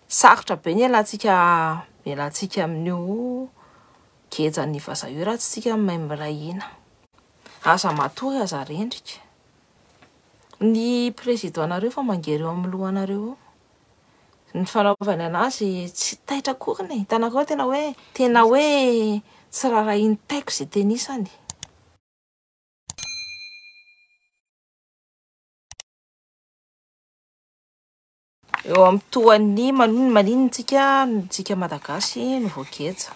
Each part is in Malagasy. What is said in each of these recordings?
Sarotra be ny elantsika amin'io kejany vaza io raha tsy tsika mahay mirahina. Asa matory aza rendrika. Ny président-nareo fa mangereo amin'ny lohanareo. Ny fanaovany anazy tsy taitra akory ne. Hitanareo tena hoe tsy raharaha taiko izay tenisany. Eo amin'ny toany maninontsika Malagasy no voakeja.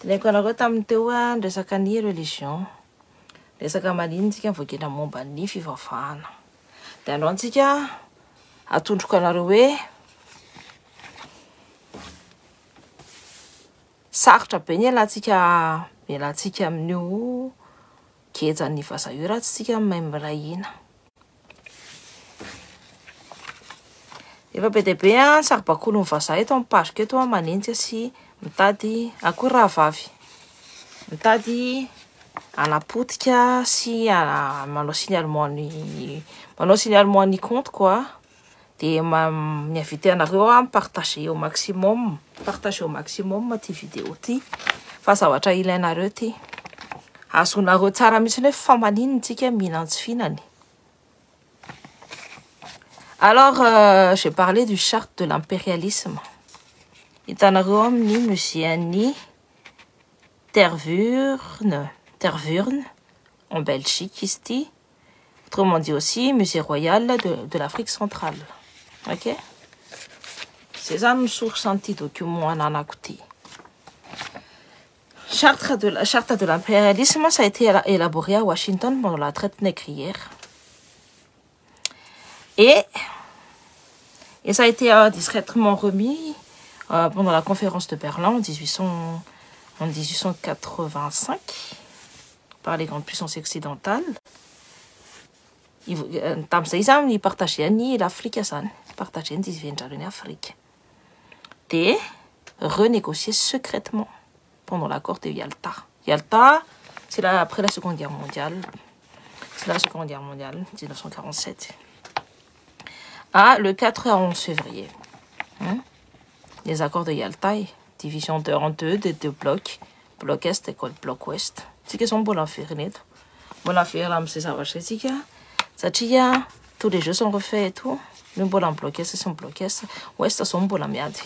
Teneniko anareo tamin'ny teo resaka ny religion. Resaka maninontsika voakeja momba ny fivavahana. Dia andro antsika atondroko anareo hoe sarotra be ny elantsika amin'io kejany vaza io raha tsy tsika mahay mirahina. Efa be dia be saribakolo ny vazaha eto amin'ny pageko eto manenjika sy mitady akory rahavavy. Mitady anapotika sy manao signalement ny compte quoi. Dia miavita anareo partager au maximum ty vidéo ty fa zavatra ilainareo ty. Azonareo tsara mihitsy hoe fa maninontsika mihinantsifinany. Alors, j'ai parlé du charte de l'impérialisme. Hitanareo amin'ny muséan'ny Tervuren en Belgique izy ty. Autrement dit aussi musée royal de l'Afrique centrale. Ok? C'est ça une source anti-document ananako ty. Charte de l'impérialisme, ça a été élaboré à Washington pendant la traite négrière. Et ça a été discrètement remis pendant la conférence de Berlin en 1885 par les grandes puissances occidentales. Tam'izay zany partagé l'Afrique zany, partagé ny ivendrareo Afrique. Et renégocié secrètement pendant l'accord de Yalta. Yalta, c'est après la Seconde Guerre mondiale. C'est la Seconde Guerre mondiale, 1947. Le 4 à 11 février. Les accords de Yalta, division en deux des deux blocs, bloc Est et bloc Ouest. C'est qu'ils sont bons à faire net. Bon à faire là, c'est ça va chez Tika. Satria, tous les jeux sont refaits et tout. Nous bon en bloc Est, sont bloc Est. Ouest sont bons à merde.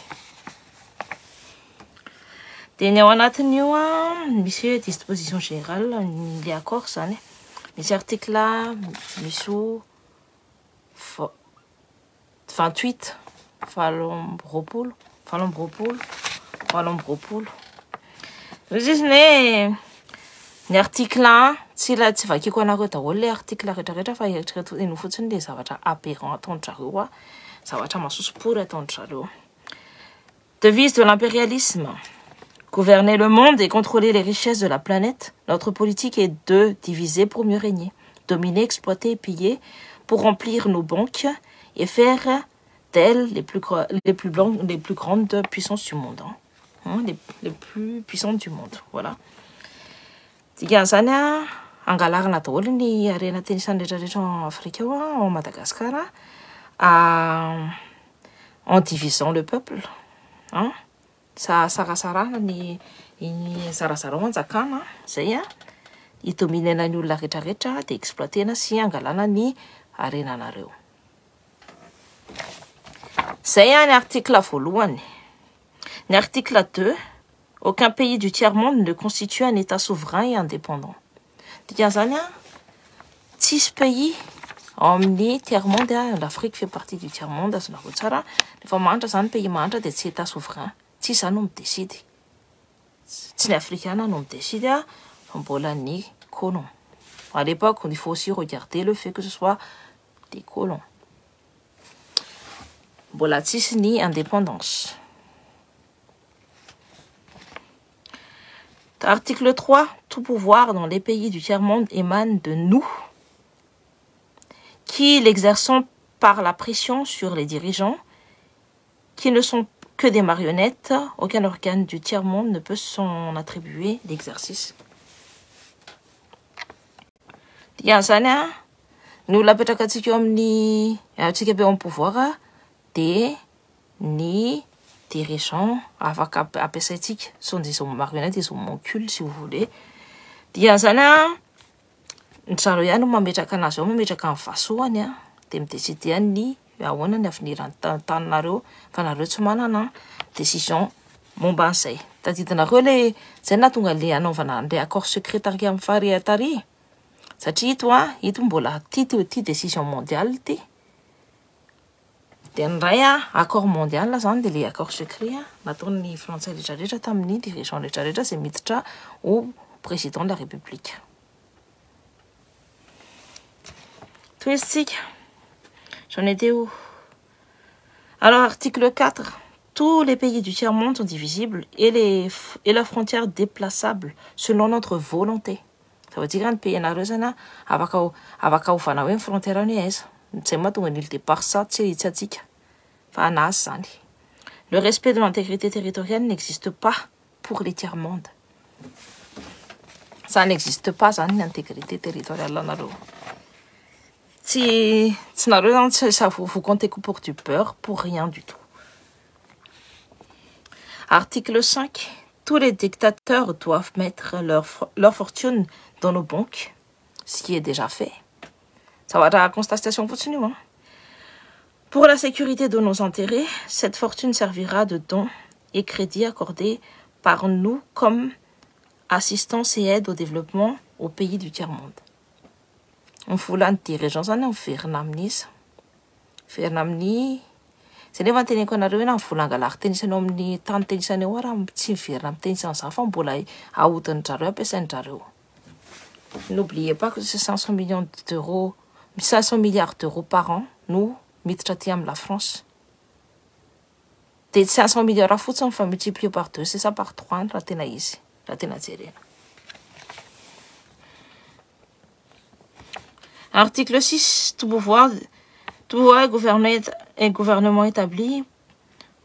Dernier monsieur, disposition générale, il y a accord ça, né. Les articles là, monsieur. 28 Falombropol. Juste ny article 1 tsy vakiko anareo daholo le article rehetrarehetra fa eritrereto eno fotsiny le zavatra aberrant ataondrareo zavatra masosopory ataondrareo. Devise de l'impérialisme. Gouverner le monde et contrôler les richesses de la planète. Notre politique est de diviser pour mieux régner, dominer, exploiter et piller pour remplir nos banques et faire d'elles les plus grandes puissances du monde. Les plus puissantes du monde. Voilà. Zany angalarina daholo ny arena tennisany rehetrarehetra en Afrique en Madagascar en divisant le peuple. Sarasarana ny zarazarao anjakana zay itominena ny olona rehetrarehetra dia exploitena sy angalana ny arenanareo. Zay ny article voalohany. Ny article 2. Aucun pays du tiers-monde ne constitue un État souverain et indépendant. Six pays omni tiers-monde, l'Afrique fait partie du tiers-monde, les pays mandra de État souverain. Si ça nous décide. Si les Africains nous décident, on peut l'année colons. À l'époque, il faut aussi regarder le fait que ce soit des colons. Bolatis ni indépendance. Article 3. Tout pouvoir dans les pays du tiers-monde émane de nous, qui l'exerçons par la pression sur les dirigeants, qui ne sont que des marionnettes. Aucun organe du tiers-monde ne peut s'en attribuer l'exercice. Nous l'appelons pouvoir, ni dirigeant afaka ampiasaitsika sao des hommes des homoncules si vous voulez dia zany ny zareo ihany mametraka anazy ao mametraka amin'ny vasoany dia midécider ny ahoana ny avenirany tanareo fa nareo tsy manana décision momba an'izay tadidinareo le zay nahatonga le anaovana le accord secrétariat amin'ny farihy tary satria ito mbola ty décision mondiale ty dia ny ray accord mondial zany dia le accord secret nataon'ny frantsay rehetrarehetra tamin'ny dirigeant rehetrarehetra izay miditra au président de la république. Touristique. J'en étais où? Alors, article 4. Tous les pays du tiers-monde sont divisibles et leurs frontières déplaçables selon notre volonté. Ça veut dire que pays narezana avaka hovana hoe frontière ny aiza. Zay mahatonga ny départ ça tsy hitsatsika fa anazy zany. Le respect de l'intégrité territoriale n'existe pas pour les tiers-monde. Ça n'existe pas zany l'intégrité territoriale nareo. Si ça vous comptez que pour du beurre, pour rien du tout. Article 5. Tous les dictateurs doivent mettre leur fortune dans nos banques, ce qui est déjà fait. Ça va la constatation continue. Pour la sécurité de nos intérêts, cette fortune servira de dons et crédits accordés par nous comme assistance et aide au développement aux pays du tiers-monde. On fout dirigeants en Vietnamese. Vietnamese. C'est les 21 qu'on a réuni en foulant à l'art. Tennis en omni, tant tennis en eau, un petit Vietnam, tennis en safan, boulay, à outan jarro, et senjaro. N'oubliez pas que c'est 500 millions d'euros, 500 milliards d'euros par an, nous, mitratiam la France. Des 500 milliards à foutre, on fait multiplier par 2, c'est ça par 3, la tenaïs, la tenazérine. Article 6. Tout pouvoir et gouvernement établi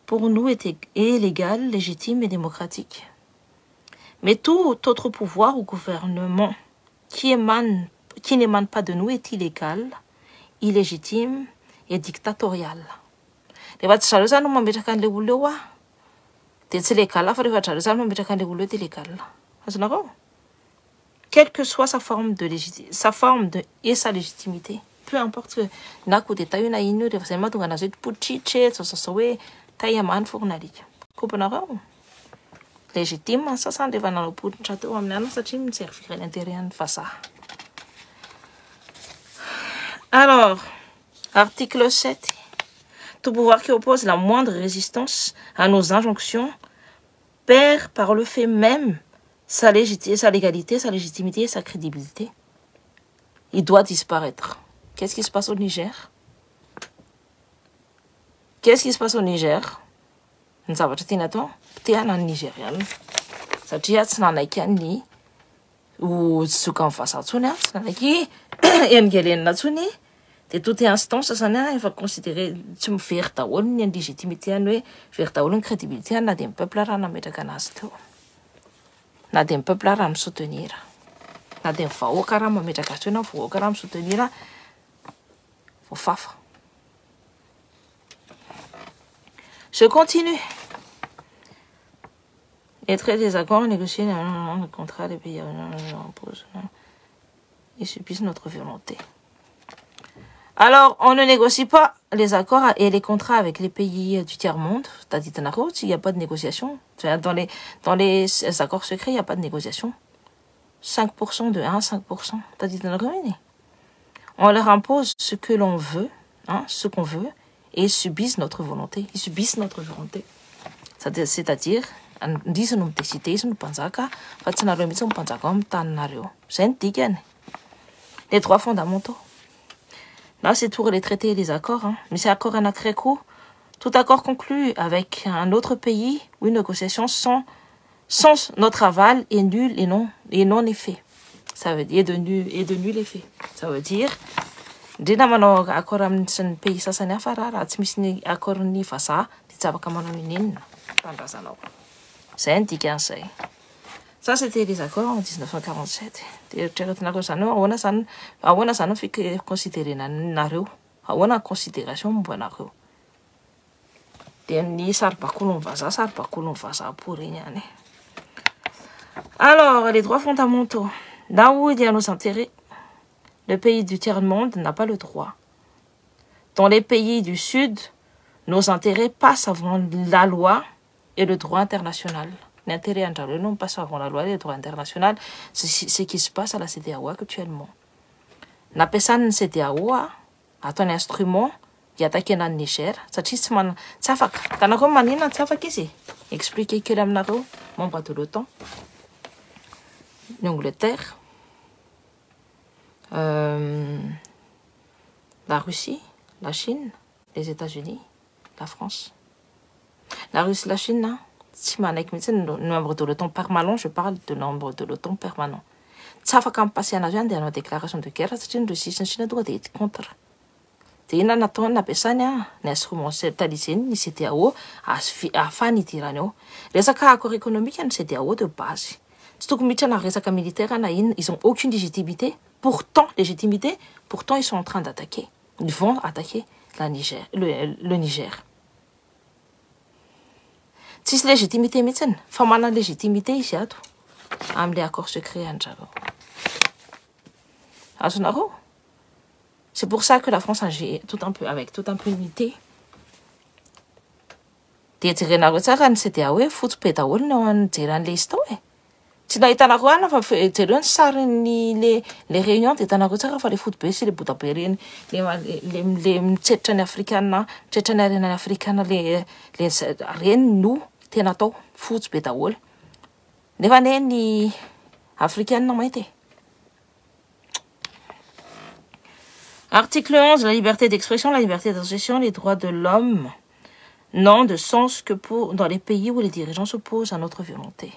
pour nous est légal, légitime et démocratique. Mais tout autre pouvoir ou gouvernement qui n'émane pas de nous est illégal, illégitime et dictatorial. Rehefa tsy zareo zany no mametraka an'ilay olona eo dia tsy légal fa rehefa zareo zany no mametraka an'ilay olona eo dia légal. Azonareo? Quelle que soit sa forme et sa légitimité. Peu importe que na coup d'état io na ino io rehefa zay mahatonga anazy hoe potritre sao hoe taïamany foronalika. Kompanareo? Légitime ny sasany rehefa nanao potritra teo amin'ny ana satria miservira l'intérêt ny vazaha. Alors, article 7. Tout pouvoir qui oppose la moindre résistance à nos injonctions perd par le fait même sa légalité, sa légitimité et sa crédibilité. Il doit disparaître. Qu'est-ce qui se passe au Niger? Qu'est-ce qui se passe au Niger? Ny zavatra tena atao potehana ny Nigériana satria tsy nanaiky ny ho zoka amin'ny vazaha ntsony tsy nanaiky engelenina ntsony dia toute instance zany efa considéré tsy mivery daholo ny légitimité any hoe very daholo ny crédibilité na dia ny peuple raha nametraka anazy teo na dia ny peuple raha misoutenir na dia ny vahoaka raha mametraka azy teo na vahoaka raha misoutenir voafafa. Je continue. Les traités des accords négociés le contrat des pays imposent ils subissent notre volonté. Alors, on ne négocie pas les accords et les contrats avec les pays du tiers-monde. T'as dit il n'y a pas de négociation. Dans les accords secrets, il n'y a pas de négociation. 5% de 1, 5%. T'as dit on leur impose ce que l'on veut, ce qu'on veut, et ils subissent notre volonté. Ils subissent notre volonté. C'est-à-dire, disent nous décider, nous panzaka, les droits fondamentaux. Là, c'est pour les traités et les accords. Mais c'est accord en acréco. Tout accord conclu avec un autre pays ou une négociation sans notre aval est nul et non effet. Ça veut dire de nul effet. Ça veut dire ndrena manao accord amin'ny pays sasany hafa raha tsy misy ny accord ny vazaha dia tsy afaka manao inenina tandrazanao. Zay ny dikan'izay. Ça c'était les accords en 1947. Eritreretinareo zany ahoana zany considéré nareo ahoana considération momba anareo. dia ny saribakolony vazaha pour regny any. Alors, les droits fondamentaux. Là où il y a nos intérêts, le pays du tiers-monde n'a pas le droit. Dans les pays du Sud, nos intérêts passent avant la loi et le droit international. L'intérêt international passe avant la loi et le droit international. C'est ce qui se passe à la CEDEAO actuellement. La personne CEDEAO a un instrument qui attaque le Niger. Expliquez que l'amnaro, membre de l'OTAN, l'Angleterre, la Russie, la Chine, les États-Unis, la France. La Russie, la Chine, si le nombre de l'OTAN permanent, je parle de nombre de l'OTAN permanent. Ça fait qu'un patient a une déclaration de guerre, c'est une Russie, la Chine doit être contre. Dia ina nataony nampiasany ny instrument taliseny ny CEDEAO ahafany idirany ao. Resaka accord économique ny CEDEAO de base. Tsy tokony miditra na resaka militaire na inona, ils ont aucune légitimité. Pourtant ils sont en train d'attaquer. Ils vont attaquer le Niger. Tsisy légitimité mihitsiny, fa manana légitimité izy ato amin'ilay accord secret anjareo. Azonareo? C'est pour ça que la France agit avec toute impunité. Dia jerenareo tsara ny CEDEAO hoe fotsy daholo no anjeran'ilay izy tao e. Tsy nahitanareo ana fa jereo ny sarin'ny le réunion dia hitanareo tsara fa le fotobe sy le bota be reny le mitsetitra ny afrikana, mitsetitra ny arenany afrikana le reny no tena atao fotsy be daholo. Nefa ne ny afrikana mahita e. Article 11, la liberté d'expression, la liberté d'association, les droits de l'homme n'ont de sens que dans les pays où les dirigeants s'opposent à notre volonté.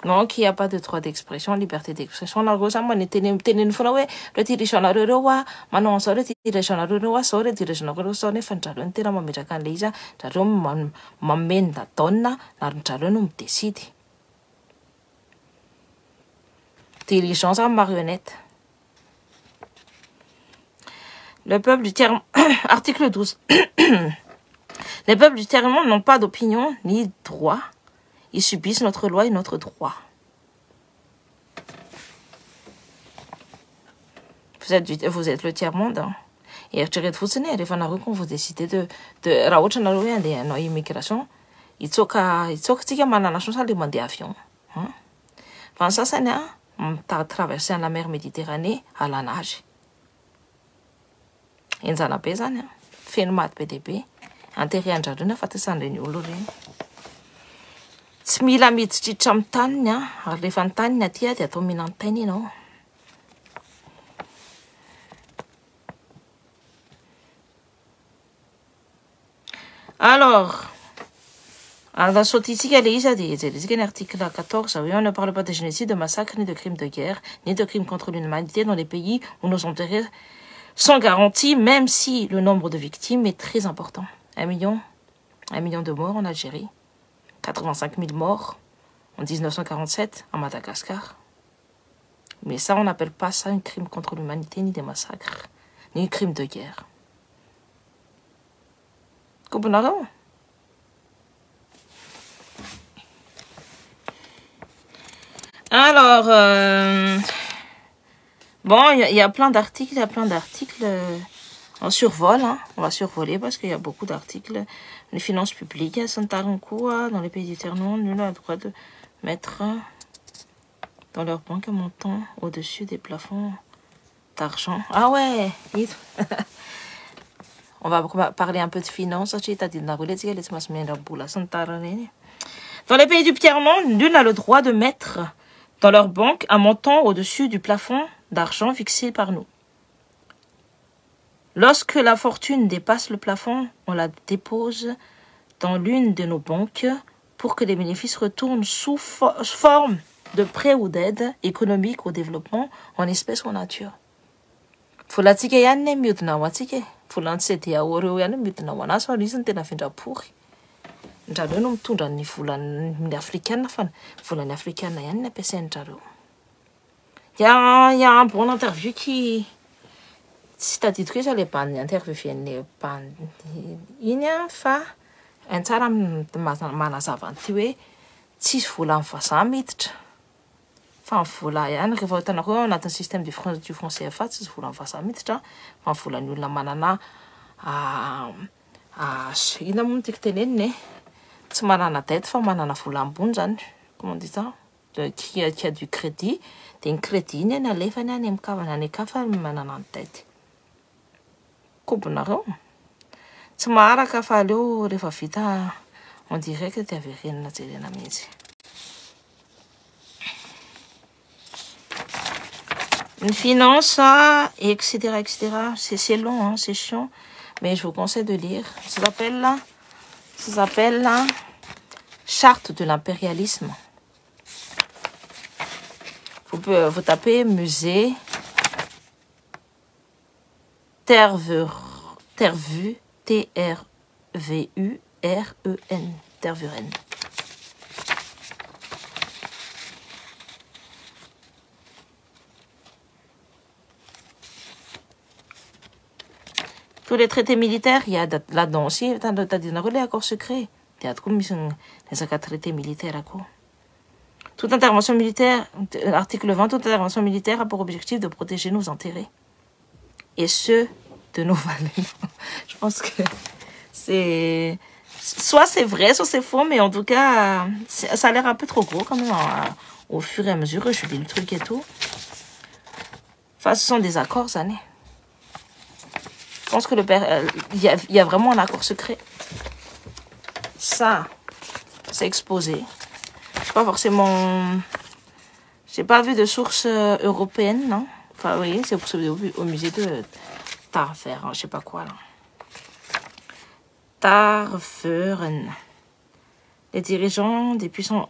Donc, il n'y a pas de droit d'expression, liberté d'expression. Le dirigeants en marionnette. Le peuple du tiers... Article 12. Les peuples du tiers-monde n'ont pas d'opinion ni de droit. Ils subissent notre loi et notre droit. Vous êtes le tiers-monde. Hein? Et retirez de vous, quand vous décidez de immigration, il faut que manana chance de demander avion. Enfin, ça, c'est t'as traversé la mer Méditerranée à la nage. Enzana bezany feno maty PDB enterré andrarina fa tesandreny olo reny. Tsy mila miditriditra amin'ny taniny ary rehefa ny taniny aty dia atao mihinan-tainy ianao. Alors, la sotitika le isa de l'article 14, oui, on ne parle pas de génocide, de massacre, ni de crimes de guerre, ni de crimes contre l'humanité dans les pays où nos intérêts sont garantis, même si le nombre de victimes est très important. 1 million de morts en Algérie, 85 000 morts en 1947 à Madagascar. Mais ça, on n'appelle pas ça un crime contre l'humanité, ni des massacres, ni un crime de guerre. Comprenez-vous? Alors, bon, il y a plein d'articles, en survol, hein. On va survoler parce qu'il y a beaucoup d'articles. Les finances publiques, dans les pays du tiers-monde, nul n'a le droit de mettre dans leur banque un montant au-dessus des plafonds d'argent. Ah ouais, on va parler un peu de finances. Dans les pays du tiers-monde, nul n'a le droit de mettre dans leur banque un montant au-dessus du plafond d'argent fixé par nous. Lorsque la fortune dépasse le plafond, on la dépose dans l'une de nos banques pour que les bénéfices retournent sous forme de prêts ou d'aide économique au développement en espèces ou en nature. Volatsika ihany ny mihodina ho antsika. Volan'ny CEDEAO reo ihany mihodina ho anazy fa izy ny tena findrapory. Ndrareo no mitondra ny volan'ny africaine fa volan'ny africaine ihany ny ampiasain'ndrareo. Il y a un bon interview qui tsy tadidiko izy le bany interviewin'le bany iny a fa en tsara manazava an'ity hoe tsisy vola amin'ny vazaha miditra fa ny vola ihany rehefa hitanareo anatin'ny système du franc CFA tsisy vola amin'ny vazaha miditra fa ny volan'ny olona manana ina moa tiako teneniny tsy manana dette fa manana vola ambony zany comment dit ça qui a du crédit dia ny crédit iny any alefany any amikavana any akafa manana ny dette kobonareo tsy maharaka fa aleo rehefa vita en direct dia averenina jerena mihitsy. Une finance, etc., etc. C'est long, hein, c'est chiant, mais je vous conseille de lire. Ça s'appelle Charte de l'impérialisme. Vous tapez musée Tervuen, T-R-V-U-R-E-N, Tervuren. Tous les traités militaires, il y a là-dedans aussi, t'as dit les accords secrets. Il y a des traités militaires. Toute intervention militaire, article 20, toute intervention militaire a pour objectif de protéger nos intérêts. Et ceux de nos valeurs. Je pense que c'est... Soit c'est vrai, soit c'est faux, mais en tout cas, ça a l'air un peu trop gros quand même. Au fur et à mesure, je lis le truc et tout. Enfin, ce sont des accords, ça n'est. Je pense que il y a vraiment un accord secret. Ça, c'est exposé. Pas forcément... J'ai pas vu de source européenne, non. Enfin, oui, c'est au musée de Tarver, hein, je sais pas quoi, là. Tarveren. Les dirigeants des puissances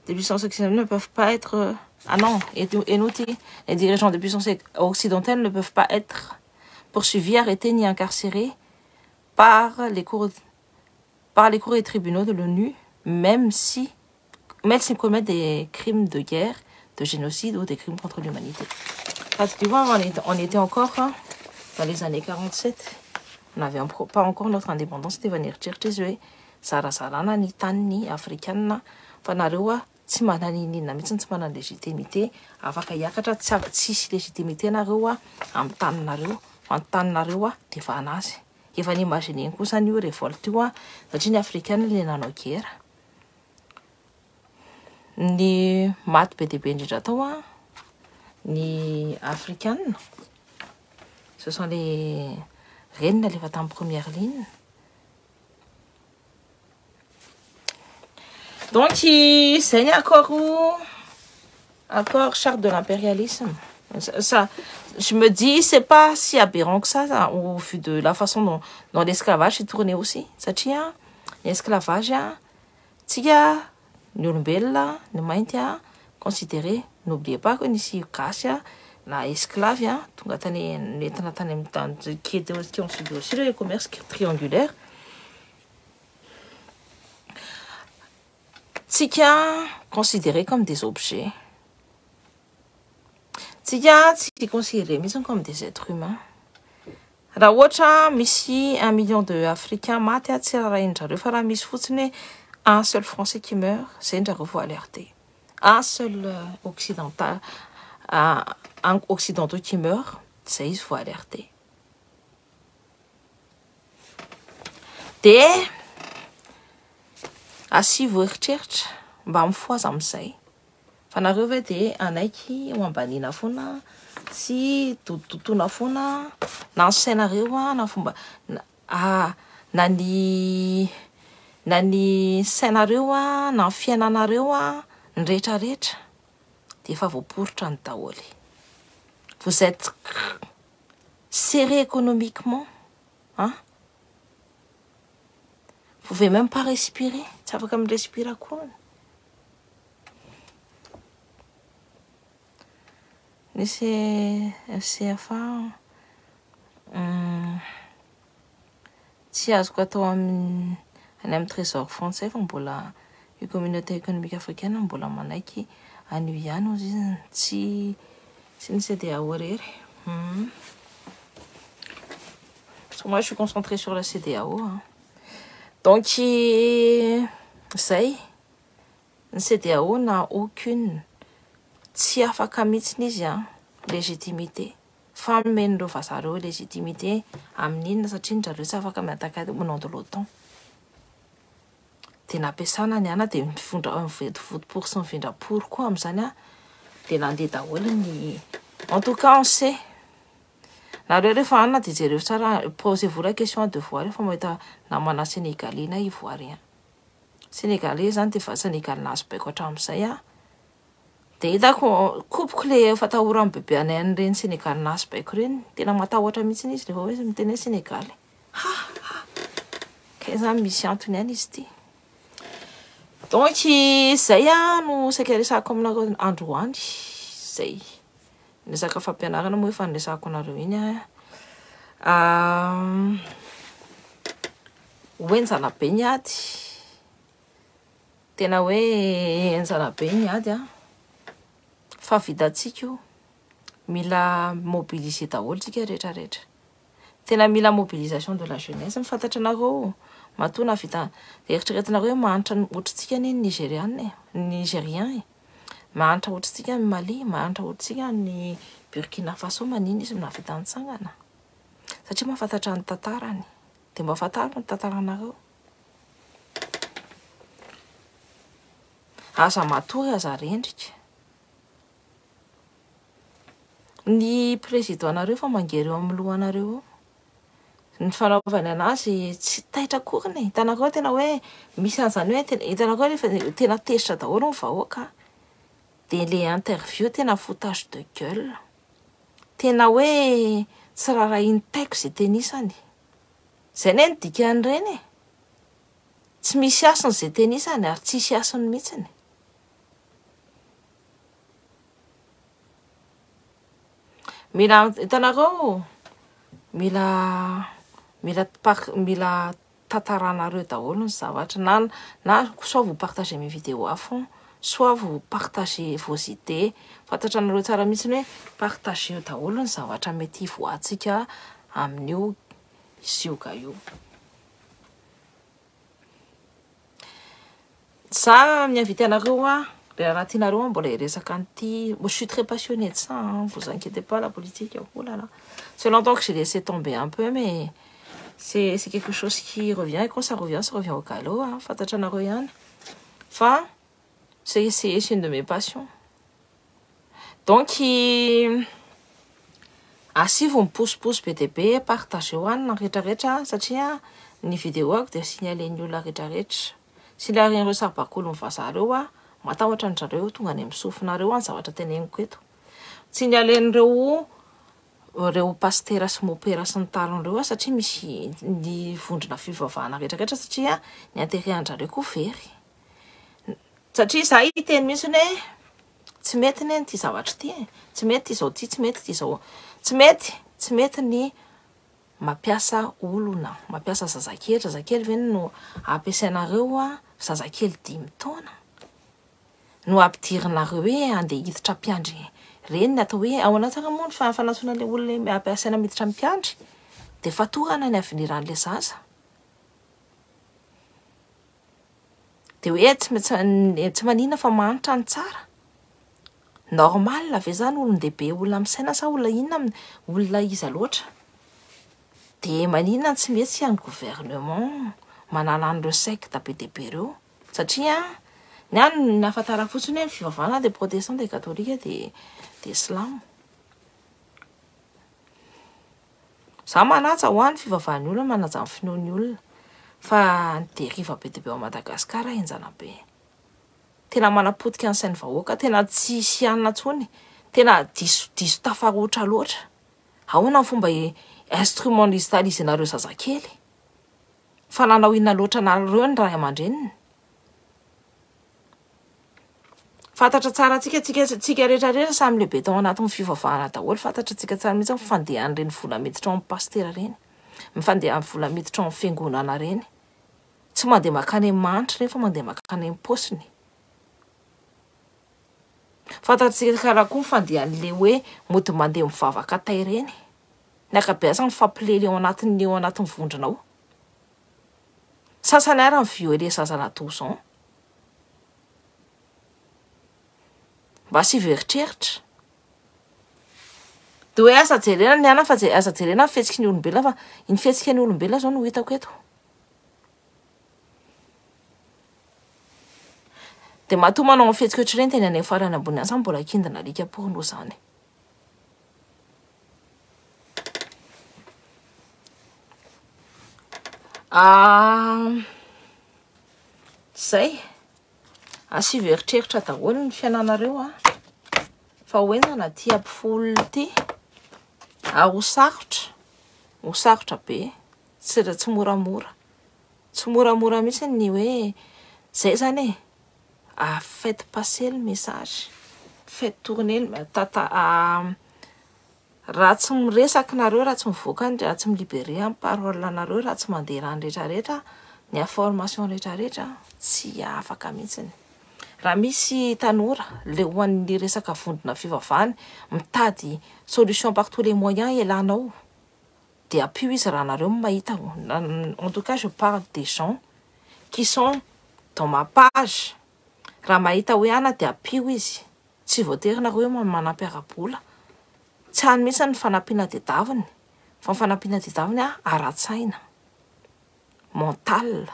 occidentales ne peuvent pas être... Ah non, Enouti. Les dirigeants des puissances occidentales ne peuvent pas être poursuivis, arrêtés ni incarcérés par les cours et tribunaux de l'ONU, même s'ils commettent des crimes de guerre, de génocide ou des crimes contre l'humanité. Tu vois, on était encore dans les années 47. On n'avait pas encore notre indépendance. C'était venir chercher Sarasarana, ni Tani, africaine. Fanarua, Timanani, Namitsan, Timanan légitimité. Avec Yakata, Tsi légitimité, Narua, Amtan Naru, Antan Narua, Tifanas. Il va imaginer que ça nous révolte, la Chine africaine, les nanokiers. Ni mat PTP Njatawa, ni africaine. Ce sont les reines qui vont en première ligne. Donc, c'est un accord charte de l'impérialisme. Ça, je me dis, c'est pas si aberrant que ça, au vu de la façon dont l'esclavage est tourné aussi. Ça tient, l'esclavage, tia, Nulbella, Numaintia, considéré, n'oubliez pas qu'on ici, Cassia, la esclave, qui ont subi aussi le commerce triangulaire. Tika, considérés comme des objets. Tika, c'est considéré, mais ils sont comme des êtres humains. Rawocha, Missy, 1 million d'Africains, Matia, Tsiraindra, le Faramis Foutne, un seul Français qui meurt, c'est une revoie alertée. Un seul occidental, un occidentaux qui meurt, c'est une fois alerté. Des asi voeritreritra mba mifoaza amin'izay fanareo ve dia anaiky ho ambanina foana sy tototoana foana na ny sainareo na fomba na ny sainareo na ny fiainanareo ny rehetrarehetra dia efa voaporotra ny daholo. Vous êtes serré économiquement, hein? Vous pouvez même pas respirer. Ça va comme respirer quoi? Mais c'est FCFA. Si à ce quoi toi un trésor français, on peut la communauté économique africaine, on peut la manaki à Nuyano, si c'est des aourir. Parce que moi, je suis concentrée sur la CEDEAO. Hein. Donc, zay, ny CEDEAO n'a aucune tsy afaka mihitsiny izy légitimité. Fa men'ireo vazareo légitimité amin'inona satria ndrareo tsy afaka miatakady au nom de l'OTAN. Dia nampiasana ny ana dia mivondra voto-pory sy mivindra-pory koa amin'izany dia nandeha daholo ny en tout cas on sait. Nareo rehefa anona dia jereo tsara posez-vous la question à devoir rehefa mahita namana Sénégalais na Ivoirien. Sénégalais zany dia fa Sénégal nazo baiko hatramin'izay dia hitako kopiko le fatahorany bebe anay an'ireny Sénégal nazo baiko ireny tena matahotra mihitsy izy rehefa hoe miteny hoe Sénégal. Ka zany misy antony ihany izy ity. Donc zay no saika resako aminareo androany zay resaka fampianarana moa efa niresako anareo iny hoe njana be ny ady tena hoe njana be ny ady fa vitantsika io mila mobiliser daholo tsika rehetrarehetra tena mila mobilisation de la jeunesse mifantatra anareo matoa na vita eritreretinareo hoe mahantra ohatritsika ny Nigérien mahantra ohatritsika ny Mali mahantra ohatritsika ny Burkina Faso maniny izy navita nitsangana satria mahafantatra ny tantarany dia mba fantariko ny tantaranareo aza matory aza rendrika ny présidentareo fa mangery eo amin'ny lohanareo ny fanaovany anazy tsy taitra akoriny hitanareo tena hoe misy an'izany hoe hitanareo rehefa tena tezitra daholo ny vahoaka dia le interview tena foutage de gueule tena hoe tsy raha intaiko izay tenisany izay ne ny dikan'ireny tsy misy asiny izay tenisany ary tsisy asiny mihitsiny mila hitanareo mila tantaranareo daholo ny zavatra na soit vous partagez mes vidéos à fond soit vous partagez vos idées fantatra anareo tsara mihitsy hoe partagez daholo ny zavatra mety voantsika amin'io izy io ka io za miinvite anareo le raha tianareo mbola hiresaka an'ity je suis très passionnée de ça vous inquiétez pas la politique oh là là c'est longtemps que j'ai laissé tomber un peu mais c'est quelque chose qui revient et quand ça revient au galop fantatra anareo ihany fa c'est une de mes passions donc asi vous miposiposy be dia be partagez hoany na rehetrarehetra satria ny vidéo ako dia signalen'ny olona rehetrarehetra signalen'ireo sarabakolo mivazareo matahotra ny zareo tonga any amin'ny sofinareo any zavatra teneniko eto signalen'ireo reo pastera sy mopera sy ny taron'ireo satria misy ny vondrona fivavahana rehetrarehetra satria ny anterehan'zareo koa very satria za iteny mihitsy hoe tsy mety ny ty zavatra ty tsy mety izao ty tsy mety ty izao tsy mety ny mampiasa olona mampiasa zazakely ve no ampiasainareo zazakely 5 taona no ampidirinareo hoe andeha hiditra mpiandry reny ny atao hoe ao anatsara moa ny fanatsoana le olona ampiasaina miditra mpiandry dia fatorana ny aveniran'le zaza dia hoe tsy manina fa manitra ny tsara normal ave zany olon-dehibe olona misaina sa olona inona olona iza loatra dia manina tsy mety amin'ny gouvernement manala an'ireo secte be dia be ireo satria ny any nahafantarako fotsiny hoe fivavahana dia protestant dia katolika dia islam za manaja ho any fivavahan'ny olona manaja ny finoan'ny olona fa ny deriva be dia be ao Madagasikara enjana be tena manapotika ny sain'ny vahoaka tena tsy sianina tsony tena diso tafarotra loatra ahoana ny fomba instrumentalisenareo zazakely fa nanao inona loatra nareo ny ray aman-dreniny fantatra tsara tsika rehetrarehetra samy lehibe tao anatin'ny fivavahana daholo fantatra tsika tsara mihitsy mifandehan'ireny vola miditra ao amin'ny pastera reny mifandeha amin'ny vola miditra ao amin'ny fiangonana reny tsy mandeha makany amin'ny manitra rehefa mandeha makany amin'ny paosiny fantatra tsika karaha koa mifandehan'le hoe mody mandeha mivavaka tay reny ny akabeazany fampilely eo anatin'ny vondronao. Sasany ary ny violer zazana douze ans. Mba sy veritreritra. De hoe aza jerena ny ana fa aza jerena fihetsiky ny olombelona fa iny fihetsiky ny olombelona zao no hitako eto. De matoa manao fihetsiky ohatr'ireny teny any farany ambony any mbola kindina alika porno zany. Zay asy veritreritra daholo ny fiainanareo fa hoenana ty ampifolo ty ho sarotra be tsy moramora mihitsy ny hoe zay zany faites passer le message, faites tourner raha tsy miresaky nareo, raha tsy mivoaka raha tsy milibere amin'ny parole nareo, raha tsy mandeha rany rehetrarehetra, ny information rehetrarehetra tsy afaka mihitsy. Raha misy tanora le ho an'ny resaka vondrona fivavahany mitady solution par tous les moyens ialanao de apio izy raha nareo mahita. En tout cas je parle des gens qui sont dans ma page. Raha mahita hoe ana de apio izy, tsy voatery nareo manampy ara-bola, tsy hany mihitsy ny fanampiana tedaviny fa ny fanampiana tedaviny ara-tsaina, mental.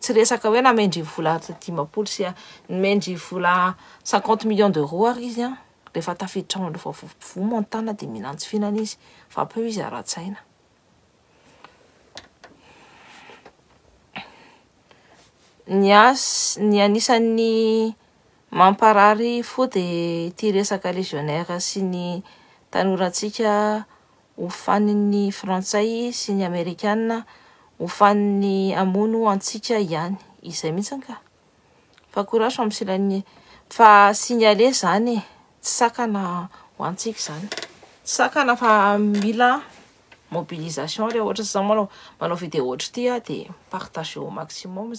Tsy resaka hoe namendry vola 10 sy namendry vola 50 millions d'euros ary izy rehefa tafiditra ao rehefa vomontana de mihinantsy fihinana izy fa apeo izy ara-tsaina. Ny anisan'ny mamparary fo de ty resaka légionnaire sy ny tanorantsika hofanin'ny frantsay sy ny amerikanina hofanin'ny amono antsika ihany, izay mihitsy ka. Fa courage amin'ny silany fa signaler zany tsy sakana ho antsika zany. Tsy sakana fa mila mobilisation rehefa ohatra zao manao vidéo ohatra ty de partage au maximum.